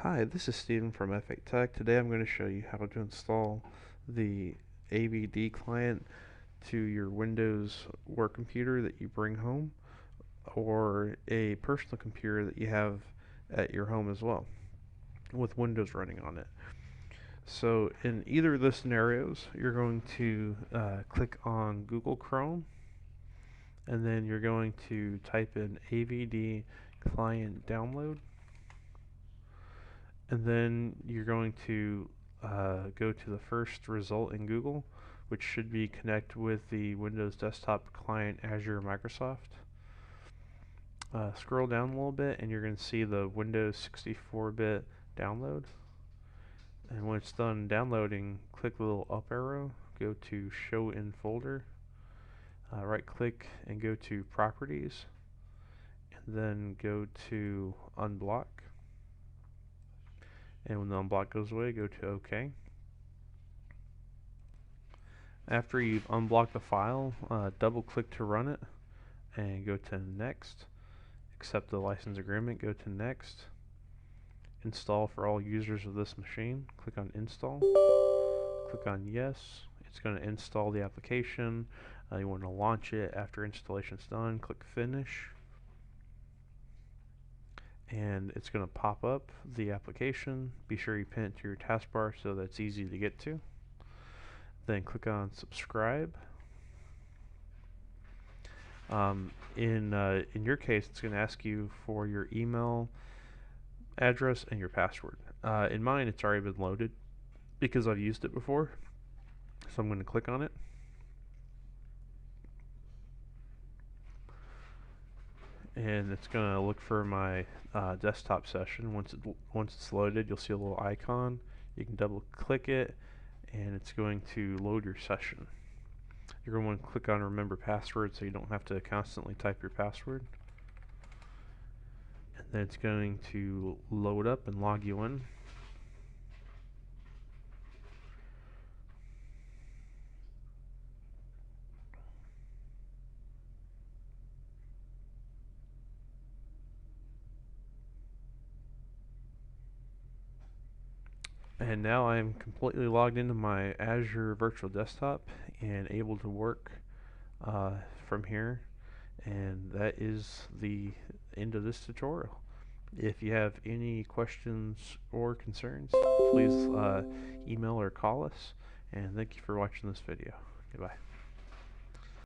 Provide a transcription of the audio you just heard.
Hi, this is Steven from F8 Tech. Today I'm going to show you how to install the AVD client to your Windows work computer that you bring home, or a personal computer that you have at your home as well, with Windows running on it. So in either of those scenarios, you're going to click on Google Chrome, and then you're going to type in AVD client download. And then you're going to go to the first result in Google, which should be connect with the Windows Desktop Client Azure Microsoft. Scroll down a little bit and you're going to see the Windows 64-bit download. And when it's done downloading, click the little up arrow, go to Show in Folder, right click and go to Properties, and then go to Unblock. And when the unblock goes away, go to OK. After you've unblocked the file, double click to run it and go to Next. Accept the license agreement, go to Next. Install for all users of this machine. Click on Install. Click on Yes. It's going to install the application. You want to launch it. After installation is done, click Finish. And it's going to pop up the application. Be sure you pin it to your taskbar so that it's easy to get to. Then click on Subscribe. In your case, it's going to ask you for your email address and your password. In mine, it's already been loaded because I've used it before. So I'm going to click on it. And it's going to look for my desktop session. Once it's loaded, you'll see a little icon. You can double click it and it's going to load your session. You're going to want to click on Remember Password so you don't have to constantly type your password. And then it's going to load up and log you in. And now I'm completely logged into my Azure Virtual Desktop and able to work from here. And that is the end of this tutorial. If you have any questions or concerns, please email or call us. And thank you for watching this video. Goodbye.